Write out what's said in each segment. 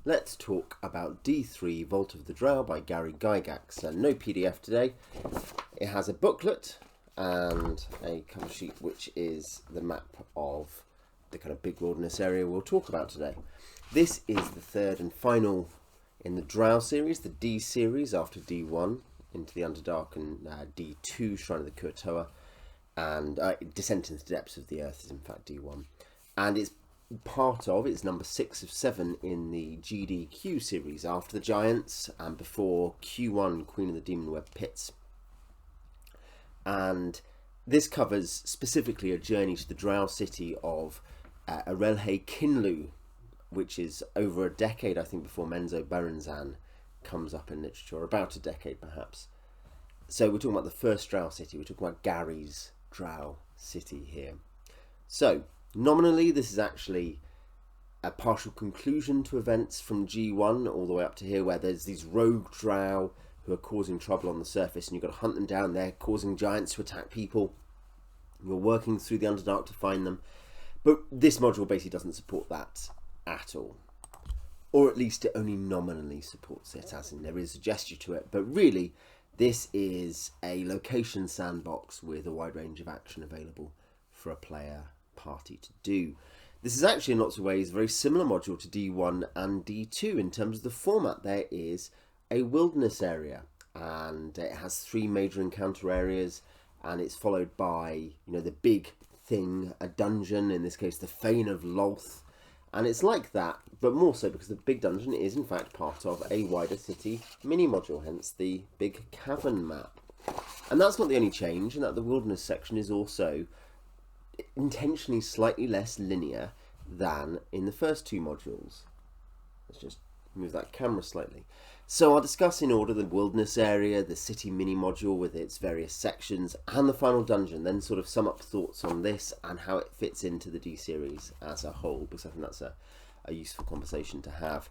let's talk about D3 Vault of the Drow by Gary Gygax. No PDF today. It has a booklet and a cover sheet which is the map of the kind of big wilderness area we'll talk about today. This is the third and final in the Drow series, the D series after D1 into the Underdark and D2 Shrine of the Kuatoa, and Descent into the Depths of the Earth is in fact D1, and it's number 6 of 7 in the GDQ series after the Giants and before Q1 Queen of the Demon Web Pits. And this covers specifically a journey to the Drow City of Erelhei-Cinlu, which is over a decade, I think, before Menzo Berenzan comes up in literature, about a decade perhaps. So we're talking about the first Drow City, we're talking about Gary's Drow City here. So nominally this is actually a partial conclusion to events from G1 all the way up to here, where there's these rogue Drow who are causing trouble on the surface and you've got to hunt them down. They're causing giants to attack people. You're working through the Underdark to find them. But this module basically doesn't support that at all. Or at least it only nominally supports it, as in there is a gesture to it. But really, this is a location sandbox with a wide range of action available for a player party to do. This is actually in lots of ways a very similar module to D1 and D2 in terms of the format. There is a wilderness area and it has 3 major encounter areas, and it's followed by, the big thing, a dungeon, in this case the Fane of Lolth, and it's like that, but more so because the big dungeon is in fact part of a wider city mini module, hence the big cavern map. And that's not the only change, in that the wilderness section is also intentionally slightly less linear than in the first 2 modules. Let's just move that camera slightly. So I'll discuss in order the wilderness area, the city mini module with its various sections, and the final dungeon, then sort of sum up thoughts on this and how it fits into the D series as a whole, because I think that's a useful conversation to have.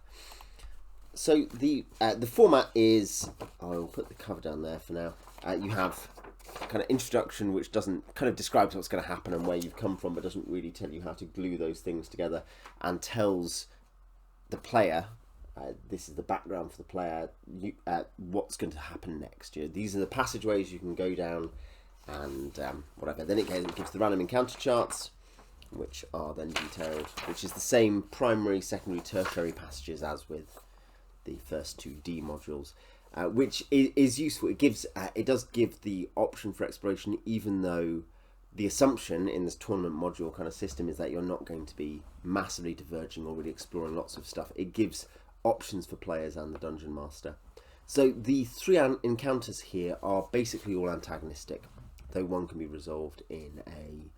So the format is, I'll put the cover down there for now. You have a kind of introduction which doesn't kind of describes what's going to happen and where you've come from, but doesn't really tell you how to glue those things together, and tells the player, this is the background for the player, what's going to happen next. These are the passageways you can go down and whatever. Then it gives the random encounter charts, which are then detailed, which is the same primary, secondary, tertiary passages as with the first 2 D modules, which is useful. It does give the option for exploration, even though the assumption in this tournament module kind of system is that you're not going to be massively diverging or really exploring lots of stuff. It gives options for players and the dungeon master. So the 3 encounters here are basically all antagonistic, though one can be resolved in a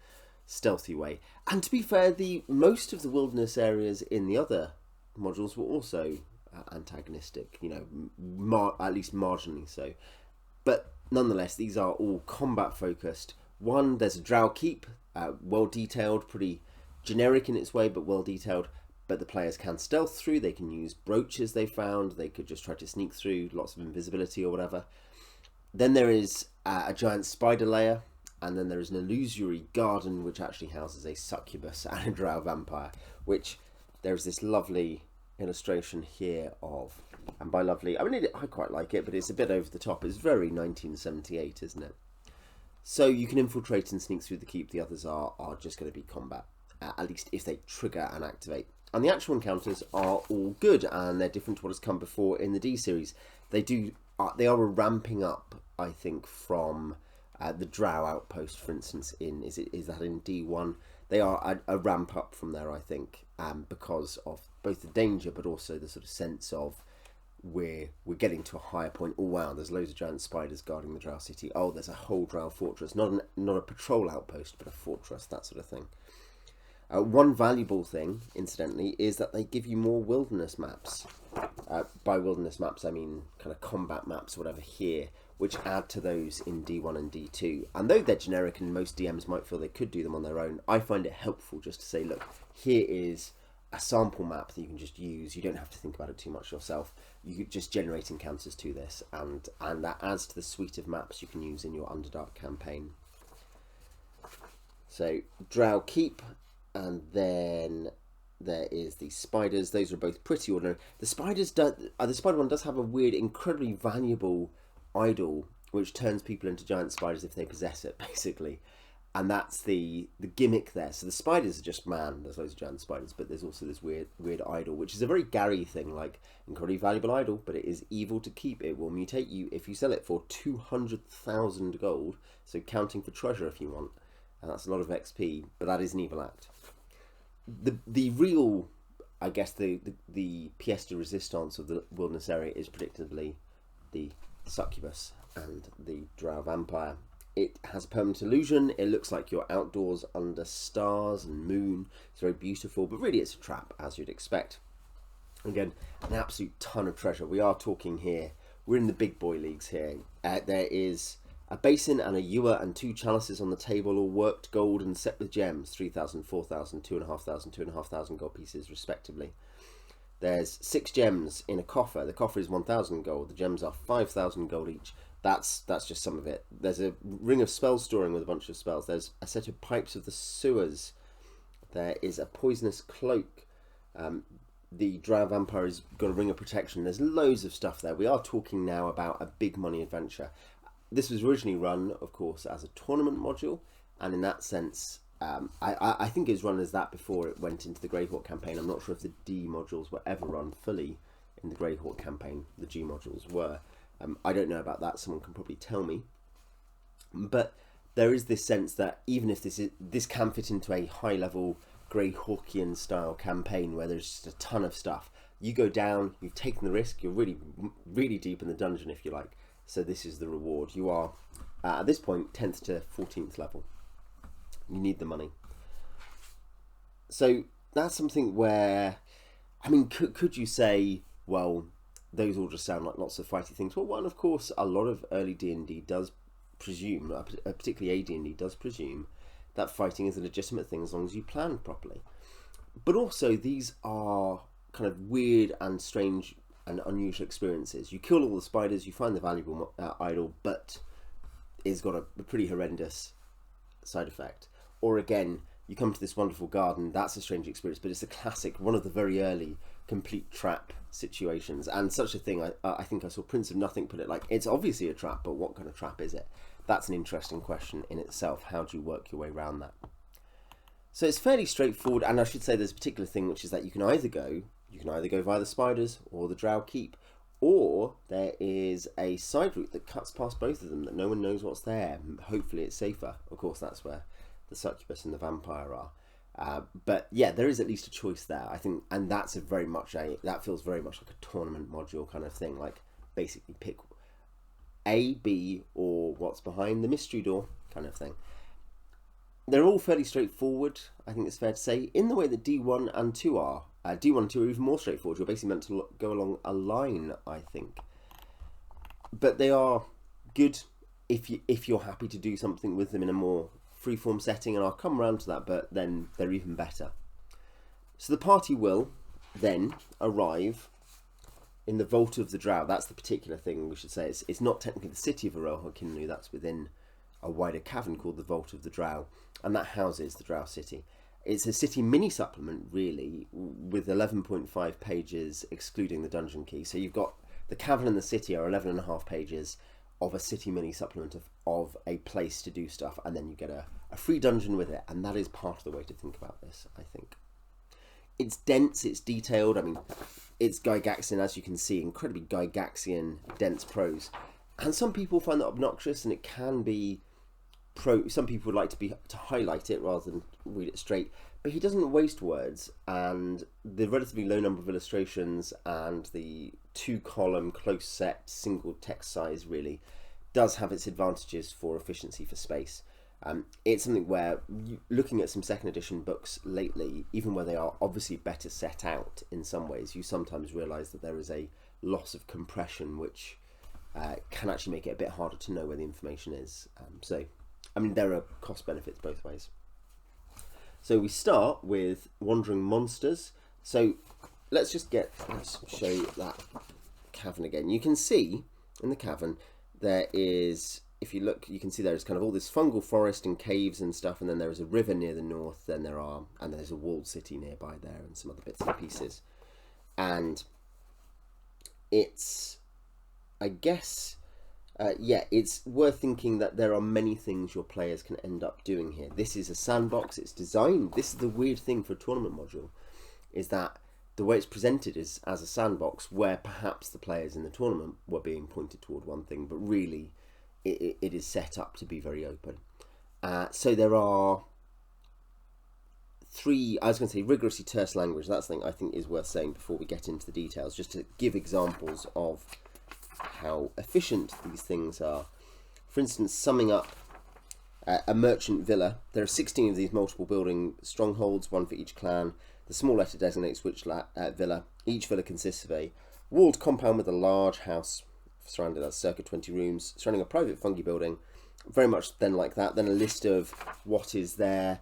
stealthy way. And to be fair, most of the wilderness areas in the other modules were also antagonistic, at least marginally so. But nonetheless, these are all combat focused. There's a Drow Keep, well detailed, pretty generic in its way, but well detailed. But the players can stealth through, they can use brooches they found, they could just try to sneak through, lots of invisibility or whatever. Then there is a giant spider lair, and then there is an illusory garden which actually houses a succubus and a drow vampire, which there's this lovely illustration here of, and by lovely, I quite like it, but it's a bit over the top. It's very 1978, isn't it? So you can infiltrate and sneak through the keep. The others are just going to be combat, at least if they trigger and activate. And the actual encounters are all good, and they're different to what has come before in the D series. They are a ramping up, I think, from the Drow outpost, for instance. Is that in D1? They are a ramp up from there, I think, because of both the danger, but also the sort of sense of we're getting to a higher point. Oh wow, there's loads of giant spiders guarding the Drow city. Oh, there's a whole Drow fortress, not a patrol outpost, but a fortress, that sort of thing. One valuable thing, incidentally, is that they give you more wilderness maps. By wilderness maps, I mean kind of combat maps, whatever, here, which add to those in D1 and D2. And though they're generic and most DMs might feel they could do them on their own, I find it helpful just to say, look, here is a sample map that you can just use. You don't have to think about it too much yourself. You could just generate encounters to this, and that adds to the suite of maps you can use in your Underdark campaign. So, Drow Keep, and then There is the spiders. Those are both pretty ordinary. The the spider one does have a weird, incredibly valuable idol, which turns people into giant spiders if they possess it, basically. And that's the gimmick there. So the spiders are just, man, there's loads of giant spiders, but there's also this weird idol, which is a very Gary thing, like, incredibly valuable idol, but it is evil to keep. It will mutate you if you sell it for 200,000 gold, so counting for treasure if you want. And that's a lot of XP, but that is an evil act. The real, I guess, the pièce de résistance of the wilderness area is predictably the succubus and the drow vampire. It has a permanent illusion. It looks like you're outdoors under stars and moon. It's very beautiful, but really it's a trap, as you'd expect. Again, an absolute ton of treasure. We are talking here, we're in the big boy leagues here. There is a basin and a ewer and 2 chalices on the table, all worked gold and set with gems, 3,000, 4,000, 2,500, 2,500 gold pieces respectively. There's 6 gems in a coffer. The coffer is 1,000 gold. The gems are 5,000 gold each. That's just some of it. There's a ring of spell storing with a bunch of spells. There's a set of pipes of the sewers. There is a poisonous cloak. The drow vampire has got a ring of protection. There's loads of stuff there. We are talking now about a big money adventure. This was originally run, of course, as a tournament module, and in that sense, I think it was run as that before it went into the Greyhawk campaign. I'm not sure if the D modules were ever run fully in the Greyhawk campaign. The G modules were. I don't know about that. Someone can probably tell me. But there is this sense that even if this can fit into a high-level Greyhawkian style campaign where there's just a ton of stuff, you go down, you've taken the risk, you're really, really deep in the dungeon, if you like. So this is the reward. You are, at this point, 10th to 14th level. You need the money. So that's something where, I mean, could you say, well, those all just sound like lots of fighty things? Well, one, of course, a lot of early D&D does presume, particularly AD&D does presume, that fighting is a legitimate thing as long as you plan properly. But also, these are kind of weird and strange and unusual experiences. You kill all the spiders, you find the valuable idol, but it's got a pretty horrendous side effect. Or again, you come to this wonderful garden, that's a strange experience, but it's a classic, one of the very early complete trap situations. And such a thing, I think I saw Prince of Nothing put it like, it's obviously a trap, but what kind of trap is it? That's an interesting question in itself. How do you work your way around that? So it's fairly straightforward, and I should say there's a particular thing, which is that you can either go via the spiders or the drow keep, or there is a side route that cuts past both of them that no one knows what's there. Hopefully it's safer. Of course, that's where the succubus and the vampire are. But yeah, there is at least a choice there, I think, and that's that feels very much like a tournament module kind of thing. Like, basically pick A, B, or what's behind the mystery door kind of thing. They're all fairly straightforward, I think it's fair to say, in the way that D1 and 2 are. D1 and 2 are even more straightforward. You're basically meant to go along a line, I think. But they are good if you're happy to do something with them in a more freeform setting, and I'll come around to that, but then they're even better. So the party will then arrive in the Vault of the Drow. That's the particular thing we should say. It's not technically the city of Erelhei-Cinlu, that's within a wider cavern called the Vault of the Drow, and that houses the Drow City. It's a city mini-supplement, really, with 11.5 pages, excluding the dungeon key. So you've got the cavern and the city are 11.5 pages of a city mini-supplement of a place to do stuff, and then you get a free dungeon with it, and that is part of the way to think about this, I think. It's dense, it's detailed. I mean, it's Gygaxian, as you can see, incredibly Gygaxian, dense prose. And some people find that obnoxious, and it can be some people would like to highlight it rather than read it straight, but he doesn't waste words, and the relatively low number of illustrations and the 2-column close set single text size really does have its advantages for efficiency for space. It's something where, looking at some second edition books lately, even where they are obviously better set out in some ways, you sometimes realise that there is a loss of compression which can actually make it a bit harder to know where the information is. So I mean, there are cost benefits both ways. So we start with wandering monsters. So let's show you that cavern again. You can see in the cavern there is if you look, you can see there's kind of all this fungal forest and caves and stuff, and then there is a river near the north, and there's a walled city nearby there, and some other bits and pieces. And it's, I guess, it's worth thinking that there are many things your players can end up doing here. This is a sandbox. It's designed. This is the weird thing for a tournament module, is that the way it's presented is as a sandbox, where perhaps the players in the tournament were being pointed toward one thing, but really it is set up to be very open. So there are three, I was going to say rigorously terse language. That's the thing I think is worth saying before we get into the details, just to give examples of how efficient these things are. For instance, summing up a merchant villa, there are 16 of these multiple building strongholds, one for each clan. The small letter designates which villa. Each villa consists of a walled compound with a large house surrounded, that's circa 20 rooms, surrounding a private fungi building, very much then like that. Then a list of what is there,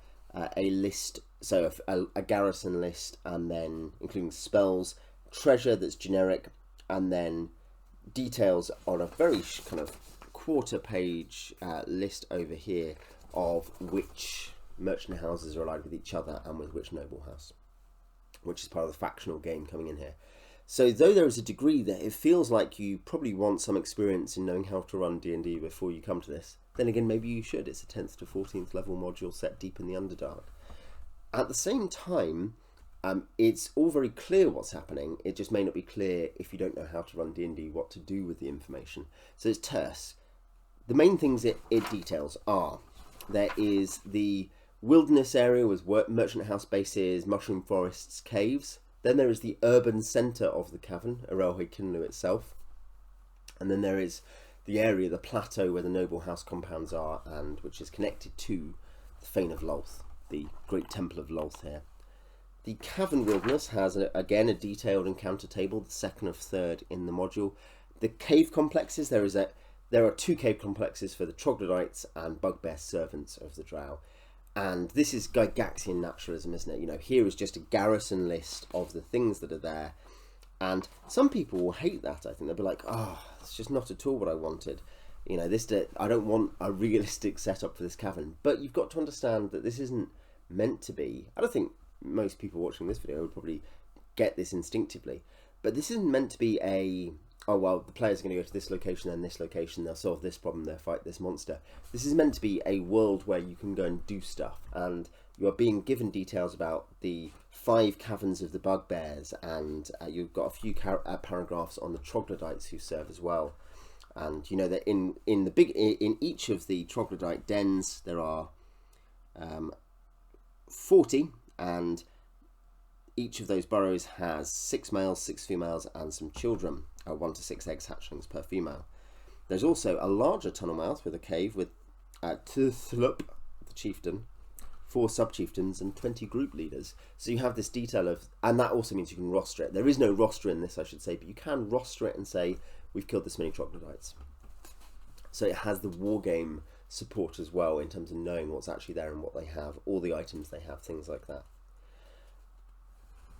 a list, so a garrison list, and then including spells, treasure that's generic, and then details on a very kind of quarter-page list over here of which merchant houses are allied with each other and with which noble house, which is part of the factional game coming in here. So though there is a degree that it feels like you probably want some experience in knowing how to run D&D before you come to this, then again maybe you should. It's a 10th to 14th level module set deep in the Underdark. At the same time, it's all very clear what's happening. It just may not be clear, if you don't know how to run D&D, what to do with the information. So it's terse. The main things it details are, there is the wilderness area with merchant house bases, mushroom forests, caves. Then there is the urban centre of the cavern, Erelhei-Cinlu itself. And then there is the area, the plateau, where the noble house compounds are, and which is connected to the Fane of Lolth, the great temple of Lolth here. The cavern wilderness has, again, a detailed encounter table, the second of third in the module. The cave complexes, there are two cave complexes for the troglodytes and bugbear servants of the Drow. And this is Gygaxian naturalism, isn't it? You know, here is just a garrison list of the things that are there. And some people will hate that, I think. They'll be like, oh, it's just not at all what I wanted. You know, I don't want a realistic setup for this cavern. But you've got to understand that this isn't meant to be. I don't think most people watching this video would probably get this instinctively. But this isn't meant to be oh, well, the players are going to go to this location and this location, they'll solve this problem, they'll fight this monster. This is meant to be a world where you can go and do stuff, and you are being given details about the 5 caverns of the bugbears, and you've got a few paragraphs on the troglodytes who serve as well. And you know that in each of the troglodyte dens there are 40, and each of those burrows has 6 males, 6 females, and some children. 1 to 6 eggs hatchlings per female. There's also a larger tunnel mouth with a cave with Tthlup, the chieftain, 4 sub-chieftains, and 20 group leaders. So you have this detail of, and that also means you can roster it. There is no roster in this, I should say, but you can roster it and say, we've killed this many troglodytes. So it has the wargame support as well in terms of knowing what's actually there and what they have, all the items they have, things like that.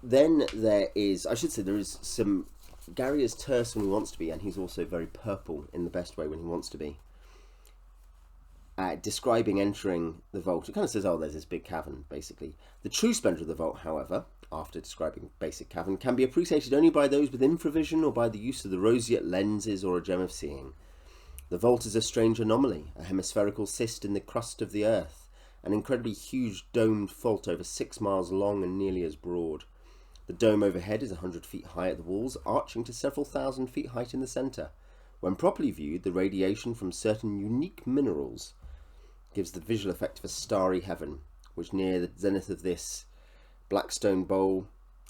Then there is, I should say, there is some, Gary is terse when he wants to be, and he's also very purple in the best way when he wants to be. Describing entering the vault, it kind of says, oh, there's this big cavern, basically. The true splendour of the vault, however, after describing basic cavern, can be appreciated only by those with infravision or by the use of the roseate lenses or a gem of seeing. The vault is a strange anomaly, a hemispherical cyst in the crust of the earth, an incredibly huge domed vault over 6 miles long and nearly as broad. The dome overhead is 100 feet high at the walls, arching to several thousand feet height in the centre. When properly viewed, the radiation from certain unique minerals gives the visual effect of a starry heaven, which near the zenith of this black stone bowl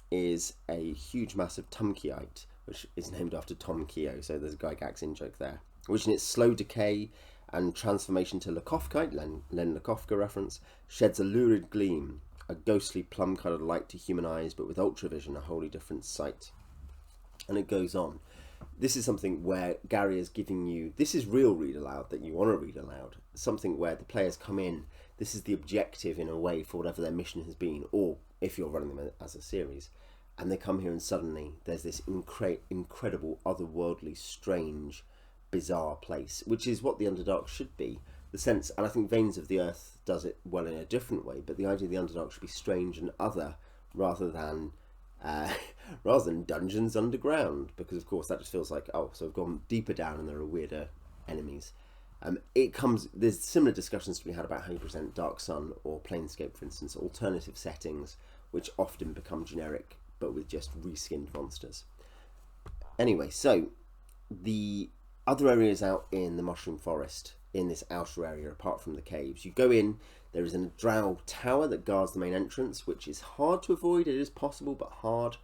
is a huge mass of tumkeite, which is named after Tom Keogh, so there's a Gygax in-joke there, which in its slow decay and transformation to Lakofkite, Len Lakofka reference, sheds a lurid gleam, a ghostly plum-coloured light to human eyes, but with ultravision, a wholly different sight. And it goes on. This is something where Gary is giving you, this is real read aloud that you want to read aloud. Something where the players come in, this is the objective in a way for whatever their mission has been, or if you're running them as a series, and they come here and suddenly there's this incredible, otherworldly, strange bizarre place, which is what the Underdark should be. The sense, and I think Veins of the Earth does it well in a different way, but the idea of the Underdark should be strange and other rather than dungeons underground, because of course that just feels like, oh, so we've gone deeper down and there are weirder enemies. There's similar discussions to be had about how you present Dark Sun or Planescape, for instance, alternative settings which often become generic but with just reskinned monsters. Anyway, so the other areas out in the Mushroom Forest, in this outer area apart from the caves, you go in, there is a Drow tower that guards the main entrance, which is hard to avoid. It is possible but hard.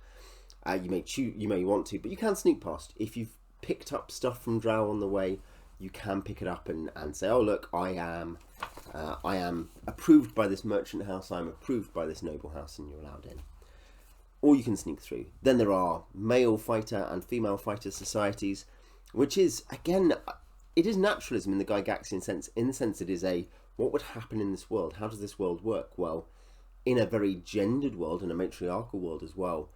You may want to, but you can sneak past. If you've picked up stuff from Drow on the way, you can pick it up and say, oh look, I am approved by this merchant house, I'm approved by this noble house, and you're allowed in. Or you can sneak through. Then there are male fighter and female fighter societies, which is, again, it is naturalism in the Gygaxian sense, in the sense it is what would happen in this world? How does this world work? Well, in a very gendered world, and a matriarchal world as well,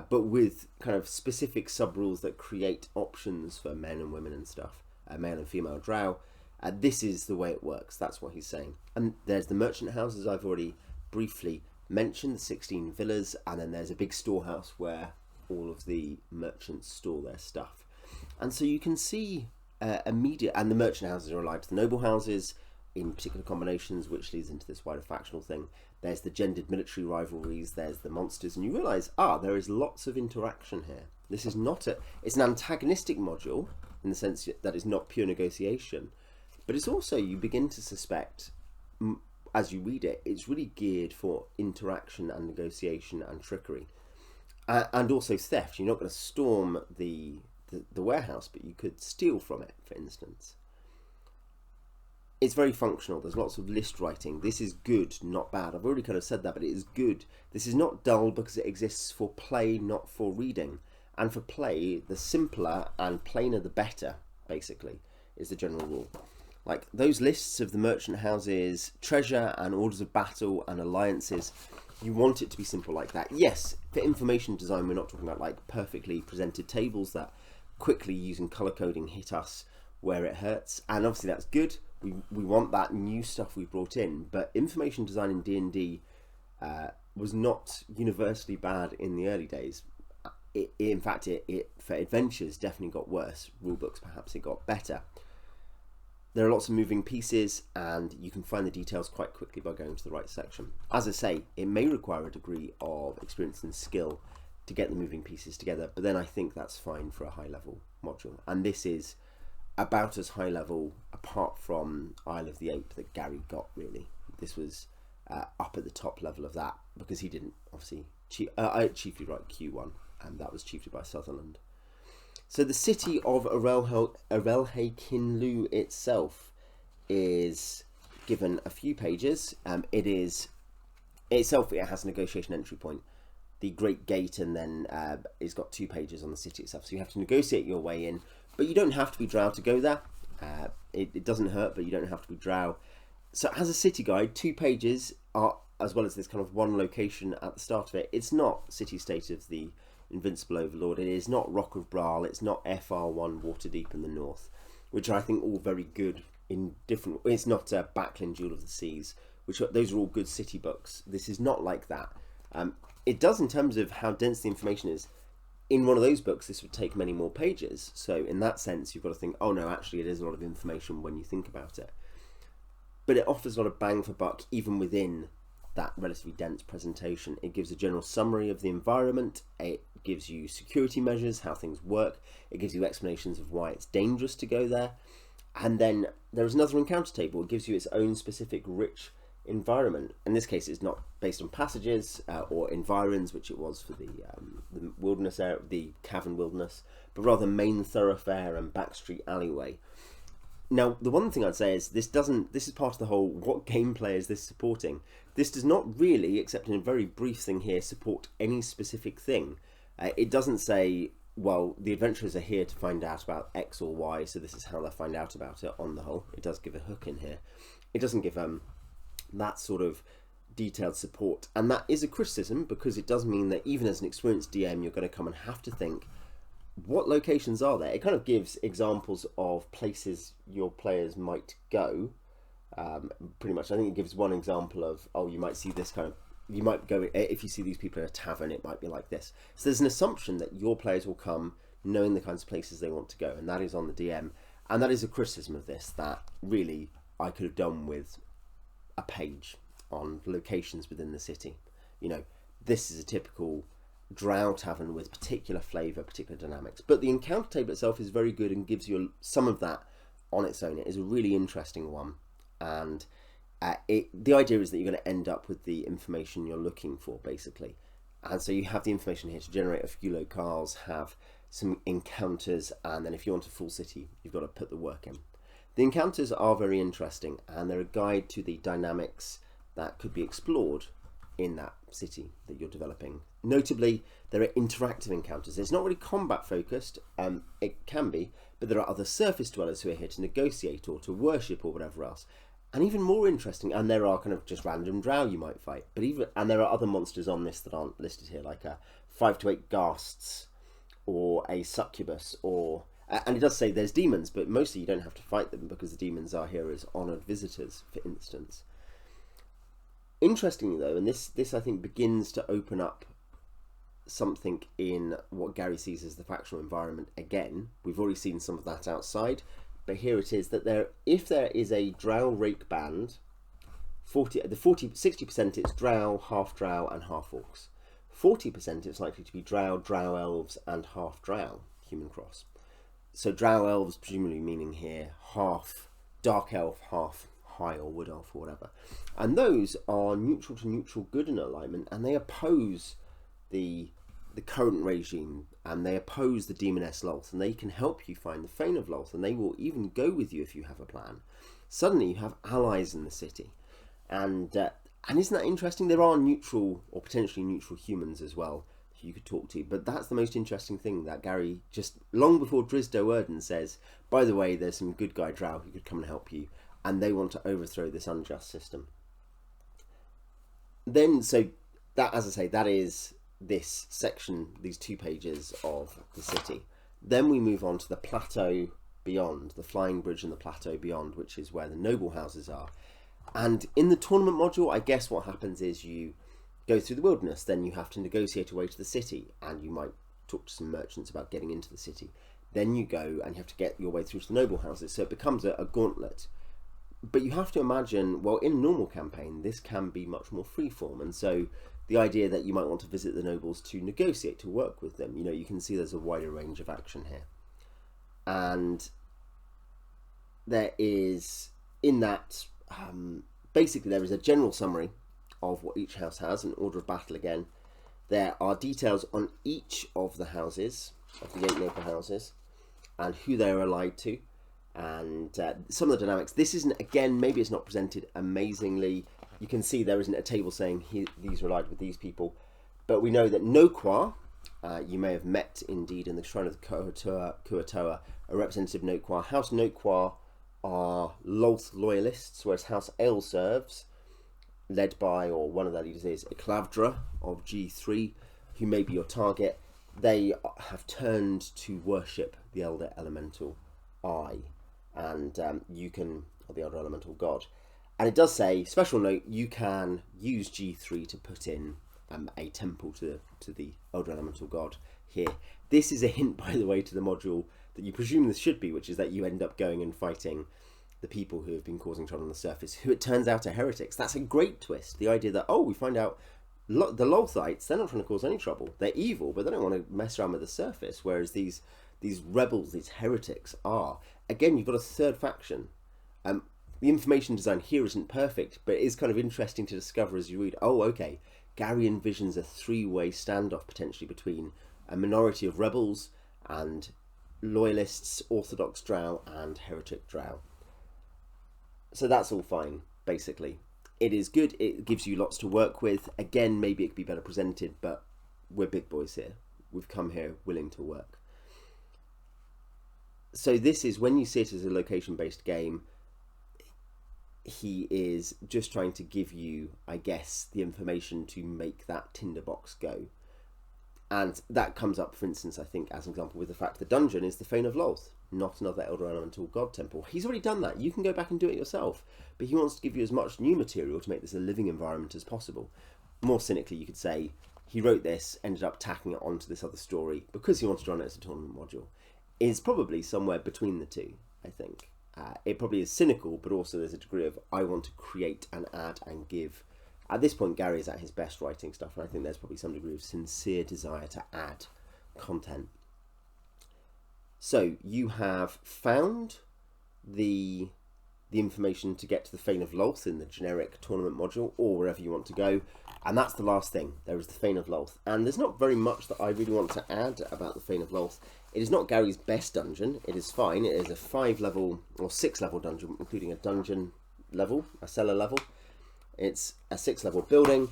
but with kind of specific sub-rules that create options for men and women and stuff, male and female Drow. This is the way it works. That's what he's saying. And there's the merchant houses I've already briefly mentioned, the 16 villas, and then there's a big storehouse where all of the merchants store their stuff. And so you can see immediate, and the merchant houses are allied to the noble houses in particular combinations, which leads into this wider factional thing. There's the gendered military rivalries, there's the monsters, and you realise, there is lots of interaction here. This is not it's an antagonistic module, in the sense that it's not pure negotiation, but it's also, you begin to suspect, as you read it, it's really geared for interaction and negotiation and trickery. And also theft. You're not going to storm the warehouse, but you could steal from it, for instance. It's very functional. There's lots of list writing. This is good, not bad. I've already kind of said that, but it is good. This is not dull because it exists for play, not for reading. And for play, the simpler and plainer the better, basically, is the general rule. Like those lists of the merchant houses, treasure and orders of battle and alliances, you want it to be simple like that. Yes, for information design, we're not talking about like perfectly presented tables that quickly using color coding hit us where it hurts, and obviously that's good. We want that new stuff we brought in, but information design in D&D was not universally bad in the early days. In fact, for adventures definitely got worse. Rulebooks, perhaps it got better. There are lots of moving pieces, and you can find the details quite quickly by going to the right section. As I say, it may require a degree of experience and skill to get the moving pieces together, but then I think that's fine for a high-level module. And this is about as high-level, apart from Isle of the Ape, that Gary got, really. This was up at the top level of that, because he didn't, obviously, chiefly write Q1, and that was chiefly by Sutherland. So the city of Erelhei-Cinlu itself is given a few pages. It has a negotiation entry point, the Great Gate, and then it's got 2 pages on the city itself. So you have to negotiate your way in, but you don't have to be Drow to go there. It doesn't hurt, but you don't have to be Drow. So as a city guide, 2 pages are, as well as this kind of one location at the start of it. It's not City State of the Invincible Overlord, it is not Rock of Braal, it's not FR1 Waterdeep in the north, which are, I think, all very good in different. It's not Backlund Jewel of the Seas, those are all good city books. This is not like that. It does, in terms of how dense the information is. In one of those books, this would take many more pages. So in that sense, you've got to think, oh no, actually it is a lot of information when you think about it. But it offers a lot of bang for buck, even within that relatively dense presentation. It gives a general summary of the environment, it gives you security measures, how things work, it gives you explanations of why it's dangerous to go there, and then there is another encounter table. It gives you its own specific rich environment. In this case, it's not based on passages or environs, which it was for the wilderness area, the cavern wilderness, but rather main thoroughfare and backstreet alleyway. Now, the one thing I'd say is this is part of the whole, what gameplay is this supporting? This does not really, except in a very brief thing here, support any specific thing. It doesn't say, well, the adventurers are here to find out about X or Y, so this is how they'll find out about it on the whole. It does give a hook in here. It doesn't give that sort of detailed support, and that is a criticism, because it does mean that even as an experienced DM, you're going to come and have to think, what locations are there? It kind of gives examples of places your players might go. Pretty much, I think it gives one example of, oh, you might see this kind of, you might go, if you see these people in a tavern, it might be like this. So there's an assumption that your players will come knowing the kinds of places they want to go, and that is on the DM. And that is a criticism of this that really I could have done with a page on locations within the city. You know, this is a typical Drow tavern with particular flavour, particular dynamics. But the encounter table itself is very good and gives you some of that on its own. It is a really interesting one. And the idea is that you're going to end up with the information you're looking for, basically. And so you have the information here to generate a few locales, have some encounters, and then if you want a full city, you've got to put the work in. The encounters are very interesting, and they're a guide to the dynamics that could be explored in that city that you're developing. Notably, there are interactive encounters. It's not really combat focused, it can be, but there are other surface dwellers who are here to negotiate or to worship or whatever else. And even more interesting, and there are kind of just random drow you might fight, and there are other monsters on this that aren't listed here, like 5 to 8 ghasts, or a succubus, or and it does say there's demons, but mostly you don't have to fight them because the demons are here as honoured visitors, for instance. Interestingly though, and this I think begins to open up something in what Gary sees as the factional environment again. We've already seen some of that outside, but here it is that if there is a drow rake band, 60% it's drow, half drow and half orcs. 40% it's likely to be drow elves and half drow, human cross. So drow elves presumably meaning here half dark elf, half high or wood elf or whatever. And those are neutral to neutral good in alignment, and they oppose the current regime, and they oppose the demoness Lolth, and they can help you find the Fane of Lolth, and they will even go with you if you have a plan. Suddenly you have allies in the city, and isn't that interesting? There are neutral or potentially neutral humans as well who you could talk to, but that's the most interesting thing that Gary, just long before Drizzt Do'Urden, says, by the way, there's some good guy drow who could come and help you, and they want to overthrow this unjust system. Then, so that, as I say, that is this section, these 2 pages of the city. Then we move on to the Plateau Beyond, the flying bridge and the Plateau Beyond, which is where the noble houses are. And in the tournament module, I guess what happens is you go through the wilderness, then you have to negotiate a way to the city, and you might talk to some merchants about getting into the city. Then you go and you have to get your way through to the noble houses, so it becomes a gauntlet. But you have to imagine, well, in a normal campaign, this can be much more freeform, and so the idea that you might want to visit the nobles to negotiate, to work with them, you know, you can see there's a wider range of action here. And there is, in that, basically there is a general summary of what each house has, an order of battle again. There are details on each of the houses, of the 8 noble houses, and who they are allied to, and some of the dynamics. This isn't, again, maybe it's not presented amazingly. You can see there isn't a table saying these are allied with these people, but we know that Noqua, you may have met indeed in the Shrine of the Kuatoa, a representative Noqua. House Noqua are Lolth loyalists, whereas House Aelserves, led by, or one of their leaders is Iclavdra of G3, who may be your target. They have turned to worship the Elder Elemental Eye, and you can, or the Elder Elemental God. And it does say, special note, you can use G3 to put in a temple to the Elder Elemental God here. This is a hint, by the way, to the module that you presume this should be, which is that you end up going and fighting the people who have been causing trouble on the surface, who it turns out are heretics. That's a great twist. The idea that, oh, we find out the Lolthites, they're not trying to cause any trouble. They're evil, but they don't want to mess around with the surface, whereas these rebels, these heretics are. Again, you've got a third faction. The information design here isn't perfect, but it is kind of interesting to discover as you read, oh, okay, Gary envisions a 3-way standoff potentially between a minority of rebels and loyalists, orthodox drow, and heretic drow. So that's all fine, basically. It is good, it gives you lots to work with. Again, maybe it could be better presented, but we're big boys here. We've come here willing to work. So this is, when you see it as a location-based game, he is just trying to give you, I guess, the information to make that tinderbox go. And that comes up, for instance, I think, as an example, with the fact the dungeon is the Fane of Lolth, not another Elder Elemental God Temple. He's already done that. You can go back and do it yourself. But he wants to give you as much new material to make this a living environment as possible. More cynically, you could say he wrote this, ended up tacking it onto this other story because he wanted to run it as a tournament module. Is probably somewhere between the two, I think. It probably is cynical, but also there's a degree of I want to create and add and give. At this point, Gary is at his best writing stuff, and I think there's probably some degree of sincere desire to add content. So you have found the information to get to the Fane of Lolth in the generic tournament module, or wherever you want to go, and that's the last thing. There is the Fane of Lolth, and there's not very much that I really want to add about the Fane of Lolth. It is not Gary's best dungeon. It is fine. It is a 5-level or 6-level dungeon, including a dungeon level, a cellar level. It's a 6-level building,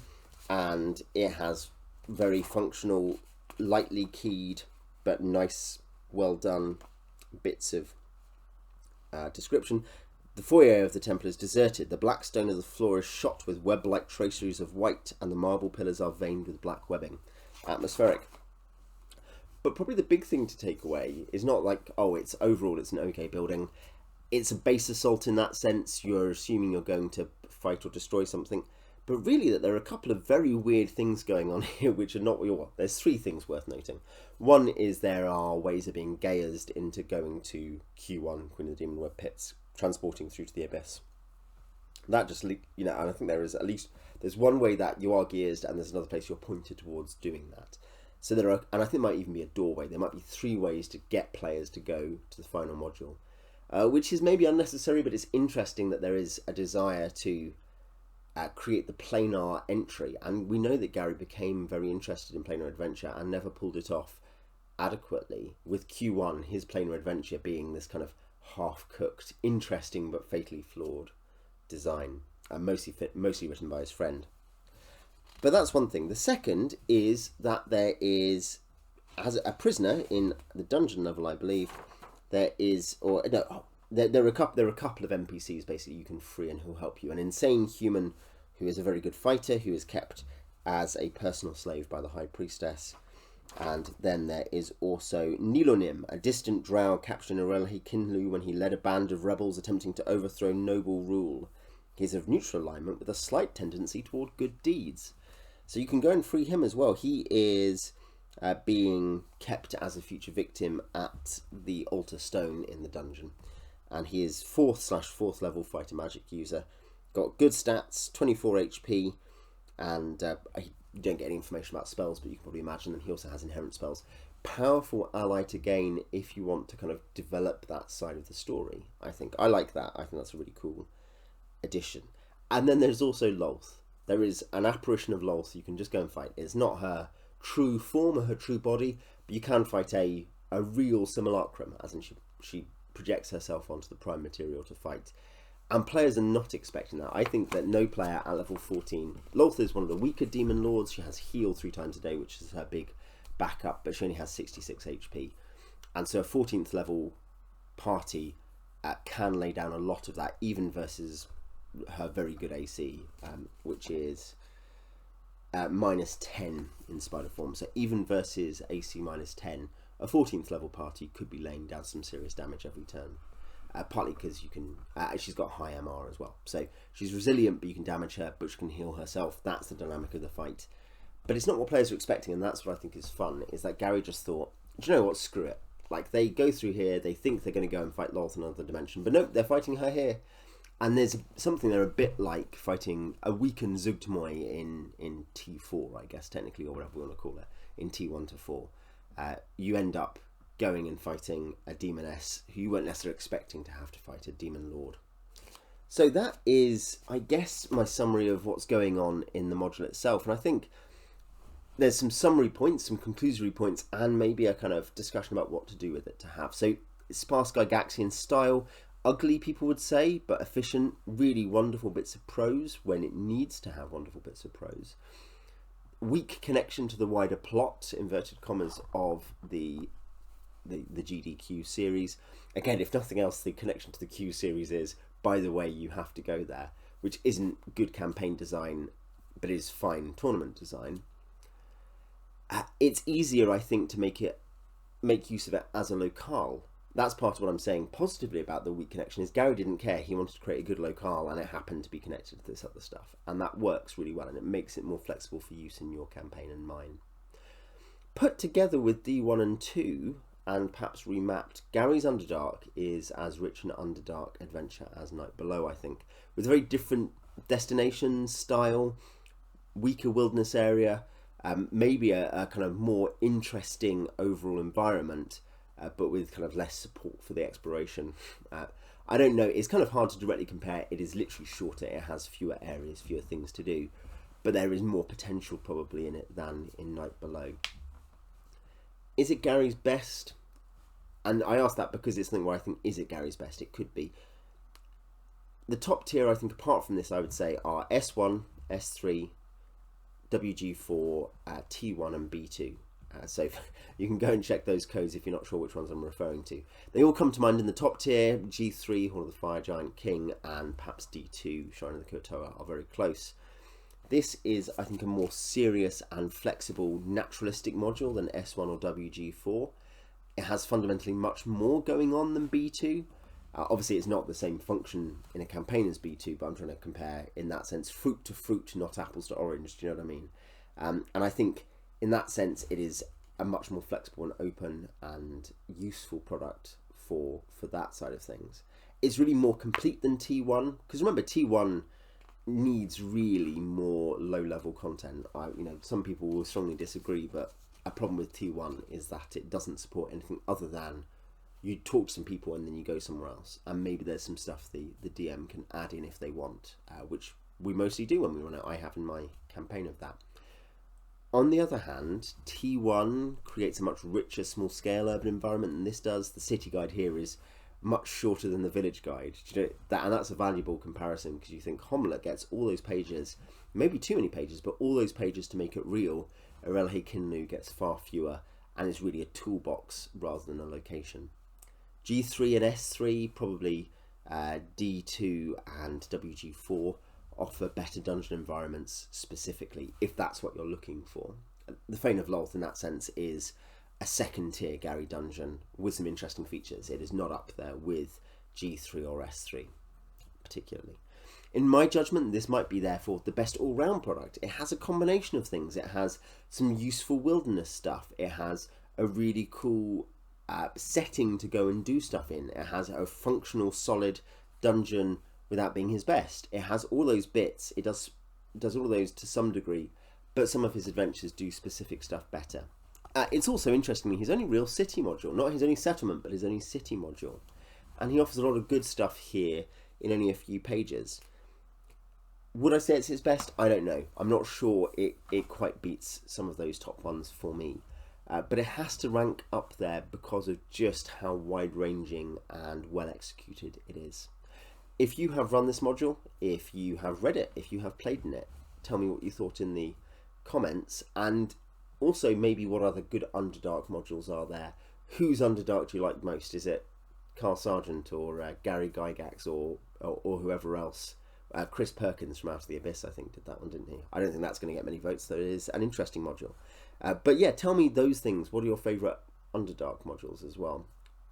and it has very functional, lightly keyed, but nice, well done bits of description. The foyer of the temple is deserted. The black stone of the floor is shot with web-like traceries of white, and the marble pillars are veined with black webbing. Atmospheric. But probably the big thing to take away is not like, oh, it's overall it's an okay building. It's a base assault in that sense. You're assuming you're going to fight or destroy something. But really that there are a couple of very weird things going on here which are not... Well, there's 3 things worth noting. One is there are ways of being gazed into going to Q1, Queen of the Demon Web Pits, transporting through to the Abyss. That just, and I think there is at least... There's one way that you are geared, and there's another place you're pointed towards doing that. So there are, and I think it might even be a doorway. There might be 3 ways to get players to go to the final module, which is maybe unnecessary, but it's interesting that there is a desire to create the planar entry. And we know that Gary became very interested in planar adventure and never pulled it off adequately, with Q1, his planar adventure being this kind of half-cooked, interesting but fatally flawed design, mostly written by his friend. But that's one thing. The second is that there is, as a prisoner in the dungeon level, I believe, there is, or no, there are a couple of NPCs basically you can free and who'll help you. An insane human who is a very good fighter, who is kept as a personal slave by the High Priestess. And then there is also Nilonim, a distant drow captured in Erelhei-Cinlu when he led a band of rebels attempting to overthrow noble rule. He is of neutral alignment with a slight tendency toward good deeds. So you can go and free him as well. He is being kept as a future victim at the altar stone in the dungeon. And he is 4th level fighter magic user. Got good stats, 24 HP, and you don't get any information about spells, but you can probably imagine them. He also has inherent spells. Powerful ally to gain if you want to kind of develop that side of the story, I think. I like that. I think that's a really cool addition. And then there's also Lolth. There is an apparition of Lolth you can just go and fight. It's not her true form or her true body, but you can fight a real simulacrum, as in she projects herself onto the prime material to fight. And players are not expecting that. I think that no player at level 14... Lolth is one of the weaker demon lords. She has heal 3 times a day, which is her big backup, but she only has 66 HP. And so a 14th level party can lay down a lot of that, even versus her very good AC, which is minus 10 in spider form. So even versus AC minus 10, a 14th level party could be laying down some serious damage every turn. Partly because you can, she's got high MR as well. So she's resilient, but you can damage her, but she can heal herself. That's the dynamic of the fight. But it's not what players are expecting, and that's what I think is fun, is that Gary just thought, do you know what, screw it. Like, they go through here, they think they're going to go and fight Lolth in another dimension, but nope, they're fighting her here. And there's something there a bit like fighting a weakened Zugtmoy in T4, I guess, technically, or whatever we want to call it, in T1 to 4. You end up going and fighting a demoness who you weren't necessarily expecting to have to fight, a demon lord. So that is, I guess, my summary of what's going on in the module itself. And I think there's some summary points, some conclusory points, and maybe a kind of discussion about what to do with it to have. So sparse Gygaxian style, ugly people would say, but efficient, really wonderful bits of prose when it needs to have wonderful bits of prose. Weak connection to the wider plot, inverted commas, of the GDQ series. Again, if nothing else, the connection to the Q series is, by the way, you have to go there, which isn't good campaign design, but is fine tournament design. It's easier, I think, to make use of it as a locale. That's part of what I'm saying positively about the weak connection is Gary didn't care. He wanted to create a good locale, and it happened to be connected to this other stuff, and that works really well, and it makes it more flexible for use in your campaign and mine. Put together with D1 and 2, and perhaps remapped, Gary's Underdark is as rich an Underdark adventure as Night Below, I think, with very different destinations, style, weaker wilderness area, maybe a kind of more interesting overall environment, but with kind of less support for the exploration. I don't know, it's kind of hard to directly compare. It is literally shorter, it has fewer areas, fewer things to do, but there is more potential probably in it than in Night Below. Is it Gary's best? And I ask that because it's something where I think, is it Gary's best? It could be. The top tier, I think, apart from this, I would say, are S1, S3, WG4, T1 and B2. So you can go and check those codes if you're not sure which ones I'm referring to. They all come to mind in the top tier. G3, Hall of the Fire Giant King, and perhaps D2, Shrine of the Kuo-toa, are very close. This is, I think, a more serious and flexible naturalistic module than S1 or WG4. It has fundamentally much more going on than B2. Obviously, it's not the same function in a campaign as B2, but I'm trying to compare, in that sense, fruit to fruit, not apples to orange. Do you know what I mean? And I think, in that sense, it is a much more flexible and open and useful product for that side of things. It's really more complete than T1, because remember, T1 needs really more low-level content. Some people will strongly disagree, but a problem with T1 is that it doesn't support anything other than you talk to some people and then you go somewhere else, and maybe there's some stuff the DM can add in if they want, which we mostly do when we run it. I have in my campaign of that. On the other hand, T1 creates a much richer small-scale urban environment than this does. The city guide here is much shorter than the village guide. Do you know that? And that's a valuable comparison, because you think Homelet gets all those pages, maybe too many pages, but all those pages to make it real. Erelhei-Cinlu gets far fewer and is really a toolbox rather than a location. G3 and S3, probably D2 and WG4, offer better dungeon environments specifically, if that's what you're looking for. The Fane of Lolth, in that sense, is a second tier Gary dungeon with some interesting features. It is not up there with G3 or S3 particularly. In my judgment, this might be therefore the best all-round product. It has a combination of things. It has some useful wilderness stuff. It has a really cool setting to go and do stuff in. It has a functional, solid dungeon without being his best. It has all those bits. It does all of those to some degree, but some of his adventures do specific stuff better. It's also interestingly his only real city module, not his only settlement, but his only city module. And he offers a lot of good stuff here in only a few pages. Would I say it's his best? I don't know. I'm not sure it quite beats some of those top ones for me. But it has to rank up there because of just how wide-ranging and well-executed it is. If you have run this module, if you have read it, if you have played in it, tell me what you thought in the comments, and also maybe what other good Underdark modules are there. Whose Underdark do you like most? Is it Carl Sargent or Gary Gygax or whoever else? Chris Perkins from Out of the Abyss, I think, did that one, didn't he? I don't think that's going to get many votes, though. It is an interesting module. But yeah, tell me those things. What are your favourite Underdark modules as well?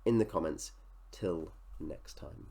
In the comments. Till next time.